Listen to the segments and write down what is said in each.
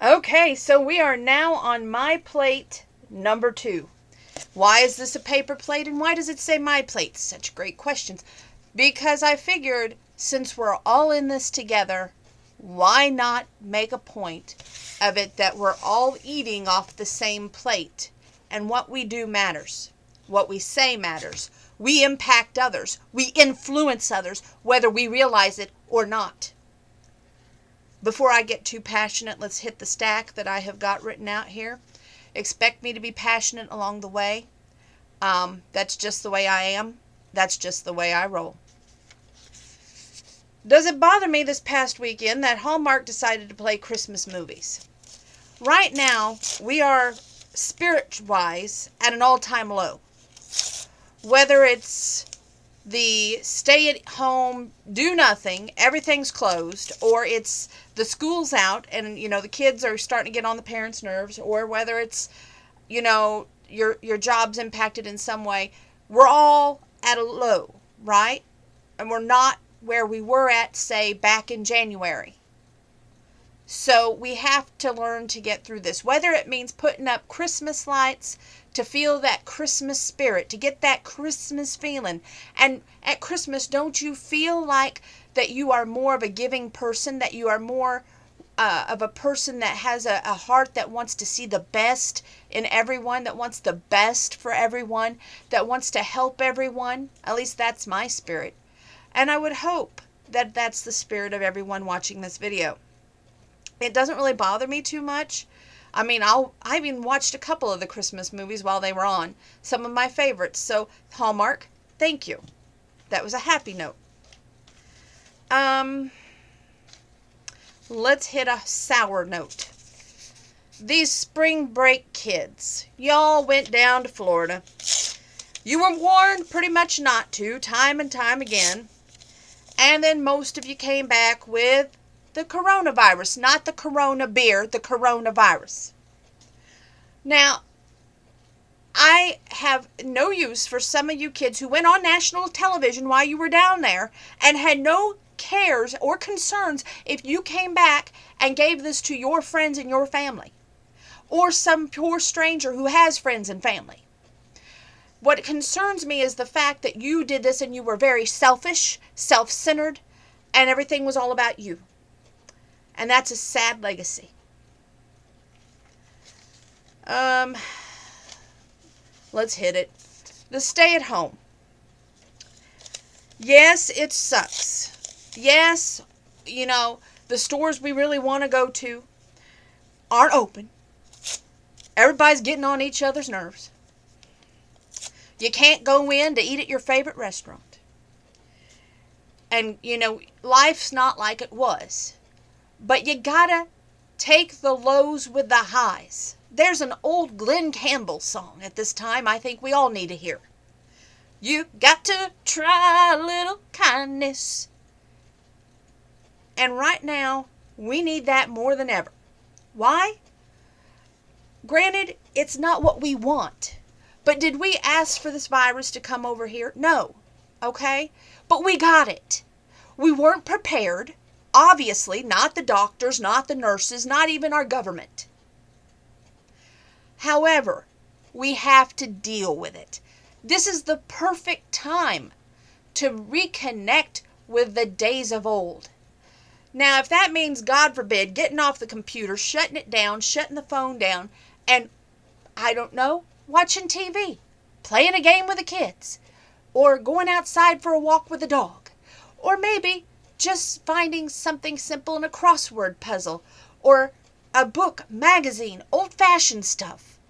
Okay, so we are now on my plate number 2. Why is this a paper plate and why does it say my plate? Such great questions. Because I figured since we're all in this together, why not make a point of it that we're all eating off the same plate? And what we do matters. What we say matters. We impact others. We influence others, whether we realize it or not. Before I get too passionate, let's hit the stack that I have got written out here. Expect me to be passionate along the way. That's just the way I am. That's just the way I roll. Does it bother me this past weekend that Hallmark decided to play Christmas movies? Right now, we are spirit-wise at an all-time low. Whether it's the stay-at-home, do nothing, everything's closed, or it's the school's out and, the kids are starting to get on the parents' nerves, or whether it's, your job's impacted in some way, we're all at a low, right? And we're not where we were at, say, back in January. So we have to learn to get through this, whether it means putting up Christmas lights to feel that Christmas spirit, to get that Christmas feeling. And at Christmas, don't you feel like that you are more of a giving person, that you are more of a person that has a heart that wants to see the best in everyone, that wants the best for everyone, that wants to help everyone? At least that's my spirit. And I would hope that that's the spirit of everyone watching this video. It doesn't really bother me too much. I mean, I even watched a couple of the Christmas movies while they were on. Some of my favorites. So, Hallmark, thank you. That was a happy note. Let's hit a sour note. These spring break kids. Y'all went down to Florida. You were warned pretty much not to, time and time again. And then most of you came back with the coronavirus, not the Corona beer, the coronavirus. Now, I have no use for some of you kids who went on national television while you were down there and had no cares or concerns if you came back and gave this to your friends and your family, or some poor stranger who has friends and family. What concerns me is the fact that you did this and you were very selfish, self-centered, and everything was all about you. And that's a sad legacy. Let's hit it. The stay at home. Yes, it sucks. Yes, the stores we really want to go to aren't open. Everybody's getting on each other's nerves. You can't go in to eat at your favorite restaurant. And, life's not like it was. But you gotta take the lows with the highs. There's an old Glenn Campbell song at this time I think we all need to hear. You got to try a little kindness. And right now, we need that more than ever. Why? Granted, it's not what we want. But did we ask for this virus to come over here? No. Okay? But we got it. We weren't prepared. Obviously, not the doctors, not the nurses, not even our government. However, we have to deal with it. This is the perfect time to reconnect with the days of old. Now, if that means, God forbid, getting off the computer, shutting it down, shutting the phone down, and, I don't know, watching TV, playing a game with the kids, or going outside for a walk with the dog, or maybe just finding something simple in a crossword puzzle, or a book, magazine, old-fashioned stuff,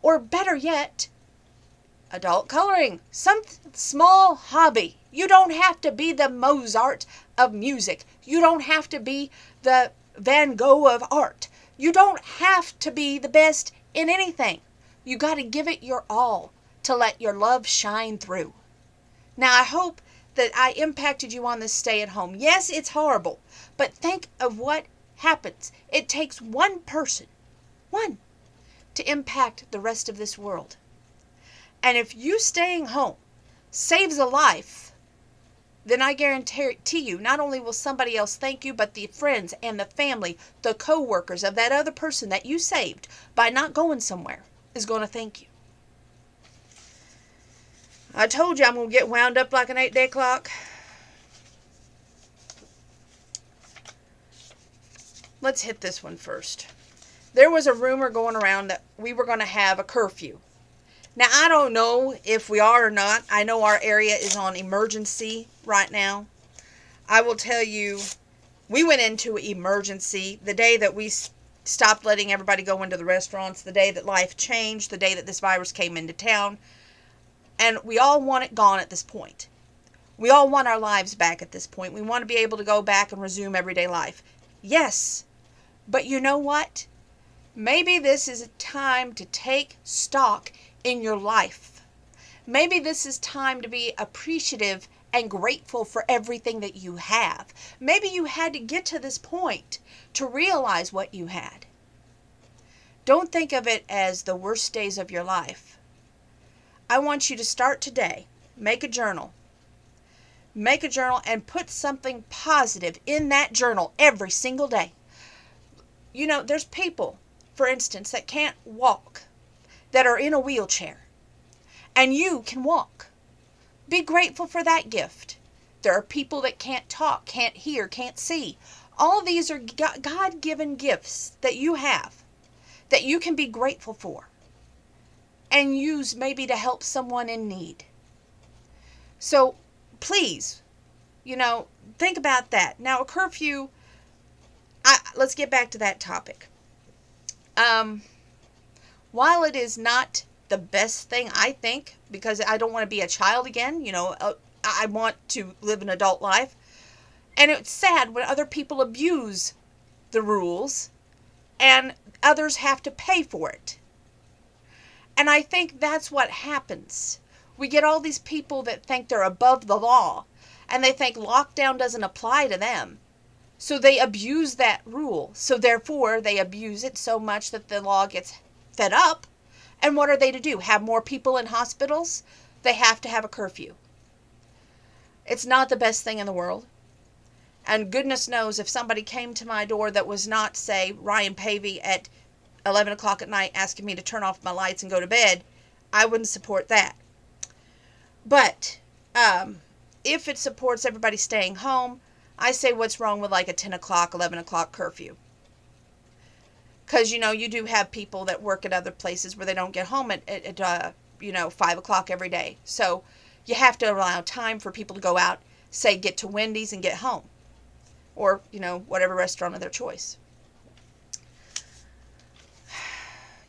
or better yet, adult coloring, some small hobby. You don't have to be the Mozart of music. You don't have to be the Van Gogh of art. You don't have to be the best in anything. You got to give it your all to let your love shine through. Now, I hope that I impacted you on this stay at home. Yes, it's horrible, but think of what happens. It takes one person, one, to impact the rest of this world. And if you staying home saves a life, then I guarantee you, not only will somebody else thank you, but the friends and the family, the co-workers of that other person that you saved by not going somewhere is going to thank you. I told you I'm going to get wound up like an 8-day clock. Let's hit this one first. There was a rumor going around that we were going to have a curfew. Now, I don't know if we are or not. I know our area is on emergency right now. I will tell you, we went into emergency the day that we stopped letting everybody go into the restaurants, the day that life changed, the day that this virus came into town. And we all want it gone at this point. We all want our lives back at this point. We want to be able to go back and resume everyday life. Yes, but you know what? Maybe this is a time to take stock in your life. Maybe this is time to be appreciative and grateful for everything that you have. Maybe you had to get to this point to realize what you had. Don't think of it as the worst days of your life. I want you to start today. Make a journal. Make a journal and put something positive in that journal every single day. You know, there's people, for instance, that can't walk, that are in a wheelchair, and you can walk. Be grateful for that gift. There are people that can't talk, can't hear, can't see. All these are God-given gifts that you have, that you can be grateful for, and use maybe to help someone in need. So please, think about that. Now, a curfew, let's get back to that topic. While it is not the best thing, I think, because I don't want to be a child again, I want to live an adult life. And it's sad when other people abuse the rules and others have to pay for it. And I think that's what happens. We get all these people that think they're above the law and they think lockdown doesn't apply to them. So they abuse that rule. So therefore, they abuse it so much that the law gets fed up. And what are they to do? Have more people in hospitals? They have to have a curfew. It's not the best thing in the world. And goodness knows if somebody came to my door that was not, say, Ryan Pavey at 11 o'clock at night asking me to turn off my lights and go to bed, I wouldn't support that. But if it supports everybody staying home, I say what's wrong with like a 10 o'clock, 11 o'clock curfew? Because, you do have people that work at other places where they don't get home at 5 o'clock every day. So you have to allow time for people to go out, say, get to Wendy's and get home. Or, whatever restaurant of their choice.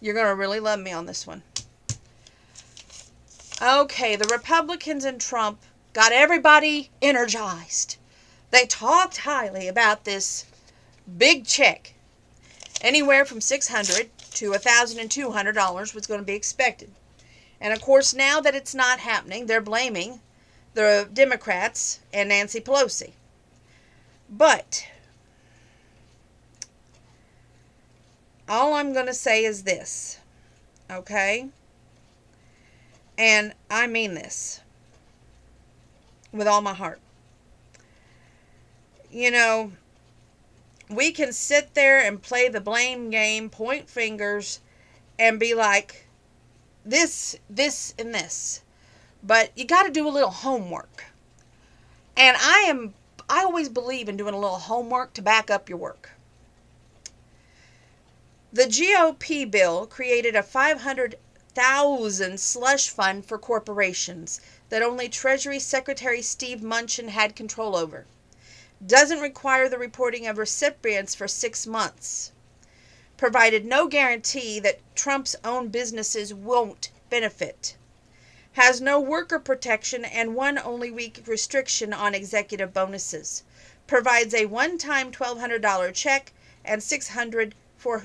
You're going to really love me on this one. Okay, the Republicans and Trump got everybody energized. They talked highly about this big check. Anywhere from $600 to $1,200 was going to be expected. And of course, now that it's not happening, they're blaming the Democrats and Nancy Pelosi. But all I'm going to say is this, okay? And I mean this with all my heart. We can sit there and play the blame game, point fingers, and be like, this, and this. But you got to do a little homework. And I always believe in doing a little homework to back up your work. The GOP bill created a $500,000 slush fund for corporations that only Treasury Secretary Steve Mnuchin had control over. Doesn't require the reporting of recipients for 6 months. Provided no guarantee that Trump's own businesses won't benefit. Has no worker protection and one only week restriction on executive bonuses. Provides a one-time $1,200 check and $600 for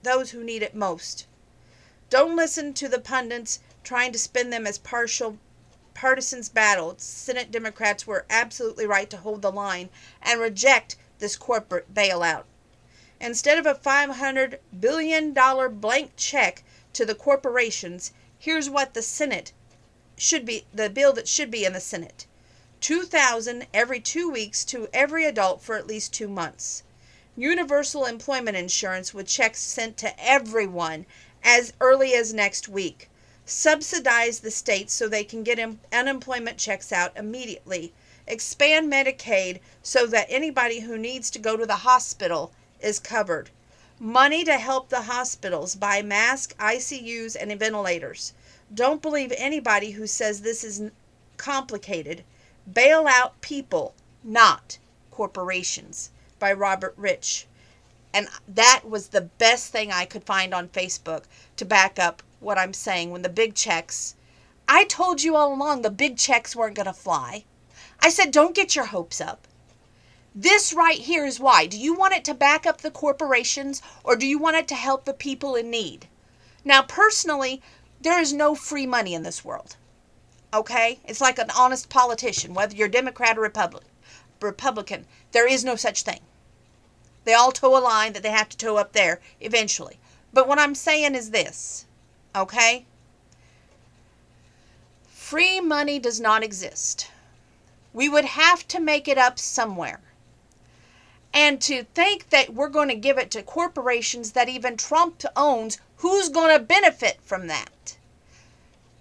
those who need it most. Don't listen to the pundits trying to spin them as partisans battle. Senate Democrats were absolutely right to hold the line and reject this corporate bailout. Instead of a $500 billion blank check to the corporations, here's what the bill that should be in the Senate. $2,000 every 2 weeks to every adult for at least 2 months. Universal employment insurance with checks sent to everyone as early as next week. Subsidize the states so they can get unemployment checks out immediately. Expand Medicaid so that anybody who needs to go to the hospital is covered. Money to help the hospitals buy masks, ICUs, and ventilators. Don't believe anybody who says this is complicated. Bail out people, not corporations, by Robert Rich. And that was the best thing I could find on Facebook to back up what I'm saying. When the big checks, I told you all along the big checks weren't going to fly. I said, don't get your hopes up. This right here is why. Do you want it to back up the corporations, or do you want it to help the people in need? Now, personally, there is no free money in this world. Okay? It's like an honest politician, whether you're Democrat or Republican. There is no such thing. They all toe a line that they have to toe up there eventually. But what I'm saying is this, okay? Free money does not exist. We would have to make it up somewhere. And to think that we're going to give it to corporations that even Trump owns, who's going to benefit from that?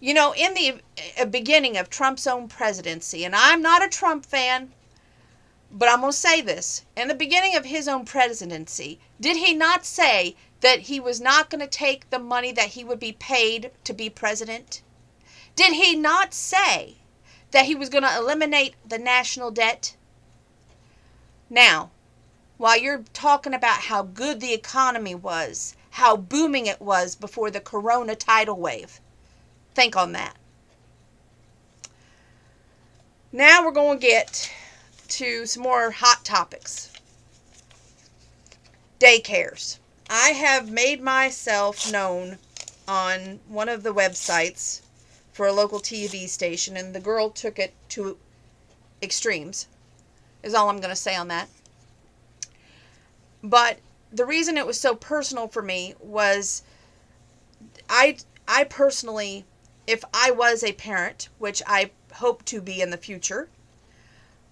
You know, in the beginning of Trump's own presidency, and I'm not a Trump fan, but I'm going to say this. In the beginning of his own presidency, did he not say that he was not going to take the money that he would be paid to be president? Did he not say that he was going to eliminate the national debt? Now, while you're talking about how good the economy was, how booming it was before the corona tidal wave, think on that. Now we're going to get to some more hot topics. Daycares. I have made myself known on one of the websites for a local TV station, and the girl took it to extremes, is all I'm going to say on that. But the reason it was so personal for me was I personally, if I was a parent, which I hope to be in the future,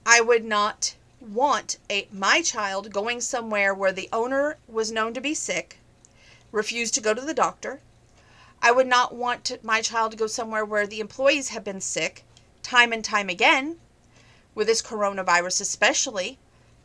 I would not want my child going somewhere where the owner was known to be sick, refused to go to the doctor. I would not want my child to go somewhere where the employees have been sick time and time again, with this coronavirus especially.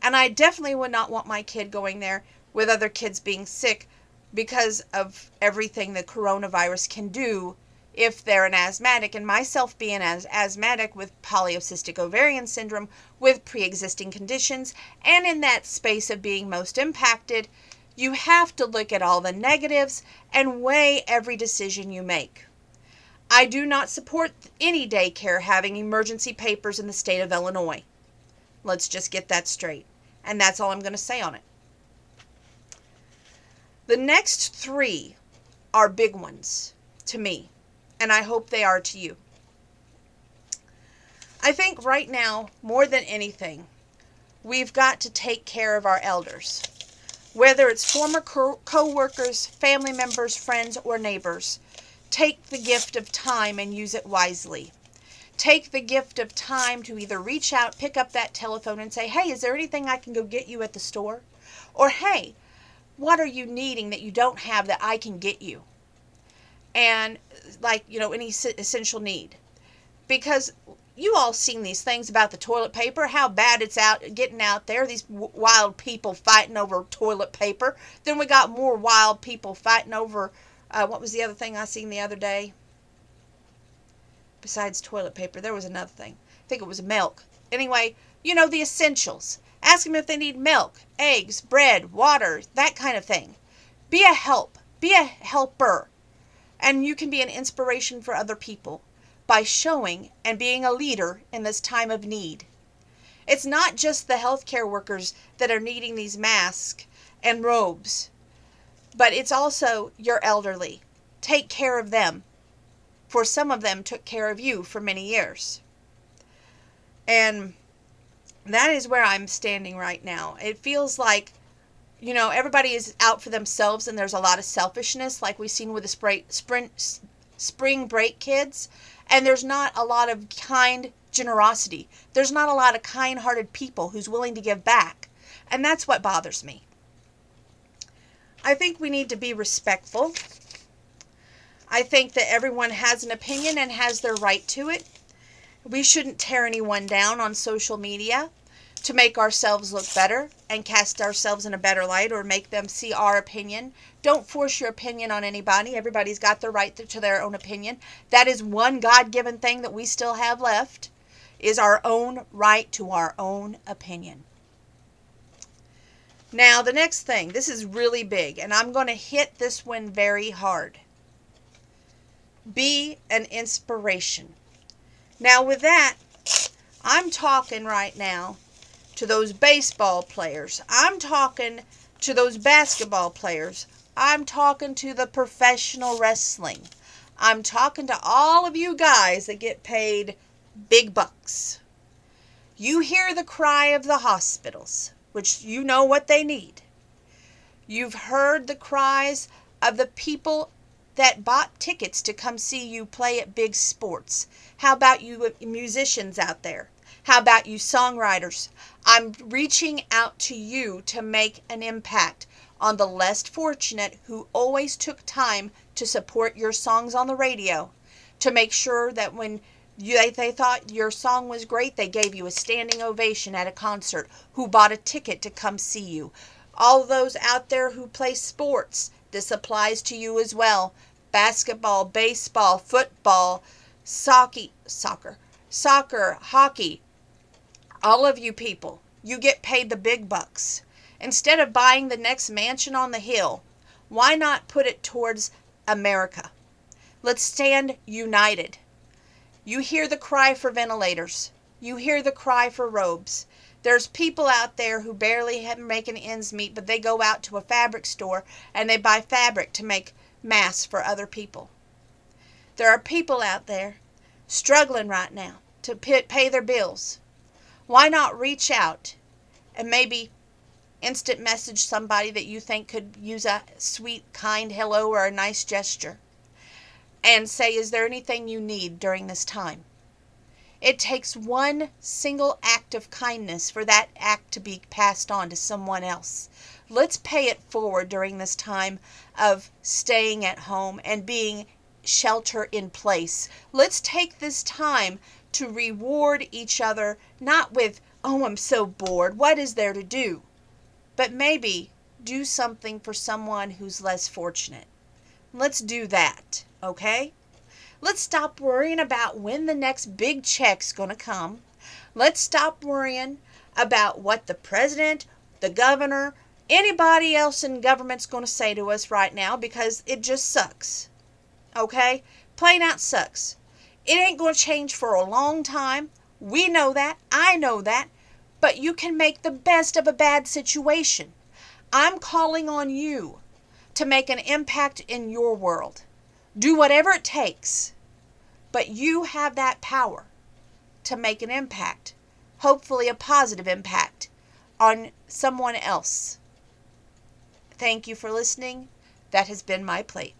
And I definitely would not want my kid going there with other kids being sick because of everything the coronavirus can do if they're an asthmatic, and myself being as asthmatic with polycystic ovarian syndrome with pre-existing conditions, and in that space of being most impacted, you have to look at all the negatives and weigh every decision you make. I do not support any daycare having emergency papers in the state of Illinois. Let's just get that straight. And that's all I'm going to say on it. The next three are big ones to me, and I hope they are to you. I think right now, more than anything, we've got to take care of our elders. Whether it's former co-workers, family members, friends, or neighbors, take the gift of time and use it wisely. Take the gift of time to either reach out, pick up that telephone and say, hey, is there anything I can go get you at the store? Or, hey, what are you needing that you don't have that I can get you? And like, any essential need. Because you all seen these things about the toilet paper, how bad it's getting out there, these wild people fighting over toilet paper. Then we got more wild people fighting over, what was the other thing I seen the other day? Besides toilet paper, there was another thing. I think it was milk. Anyway, the essentials. Ask them if they need milk, eggs, bread, water, that kind of thing. Be a help. Be a helper. And you can be an inspiration for other people by showing and being a leader in this time of need. It's not just the healthcare workers that are needing these masks and robes, but it's also your elderly. Take care of them. For some of them took care of you for many years. And that is where I'm standing right now. It feels like, everybody is out for themselves, and there's a lot of selfishness, like we've seen with the spring break kids. And there's not a lot of kind generosity. There's not a lot of kind-hearted people who's willing to give back. And that's what bothers me. I think we need to be respectful. I think that everyone has an opinion and has their right to it. We shouldn't tear anyone down on social media to make ourselves look better and cast ourselves in a better light or make them see our opinion. Don't force your opinion on anybody. Everybody's got the right to their own opinion. That is one God-given thing that we still have left, is our own right to our own opinion. Now, the next thing, this is really big, and I'm going to hit this one very hard. Be an inspiration. Now, with that, I'm talking right now to those baseball players. I'm talking to those basketball players. I'm talking to the professional wrestling. I'm talking to all of you guys that get paid big bucks. You hear the cry of the hospitals, which you know what they need. You've heard the cries of the people that bought tickets to come see you play at big sports. How about you musicians out there? How about you songwriters? I'm reaching out to you to make an impact on the less fortunate who always took time to support your songs on the radio, to make sure that when they thought your song was great, they gave you a standing ovation at a concert, who bought a ticket to come see you. All those out there who play sports, this applies to you as well. Basketball, baseball, football, soccer, hockey. All of you people, you get paid the big bucks. Instead of buying the next mansion on the hill, why not put it towards America? Let's stand united. You hear the cry for ventilators. You hear the cry for robes. There's people out there who barely have making ends meet, but they go out to a fabric store and they buy fabric to make masks for other people. There are people out there struggling right now to pay their bills. Why not reach out and maybe instant message somebody that you think could use a sweet, kind hello or a nice gesture and say, is there anything you need during this time? It takes one single act of kindness for that act to be passed on to someone else. Let's pay it forward during this time of staying at home and being shelter in place. Let's take this time to reward each other, not with, oh, I'm so bored, what is there to do? But maybe do something for someone who's less fortunate. Let's do that, okay? Let's stop worrying about when the next big check's going to come. Let's stop worrying about what the president, the governor, anybody else in government's going to say to us right now, because it just sucks. Okay? Plain out sucks. It ain't going to change for a long time. We know that. I know that. But you can make the best of a bad situation. I'm calling on you to make an impact in your world. Do whatever it takes. But you have that power to make an impact. Hopefully a positive impact on someone else. Thank you for listening. That has been my plate.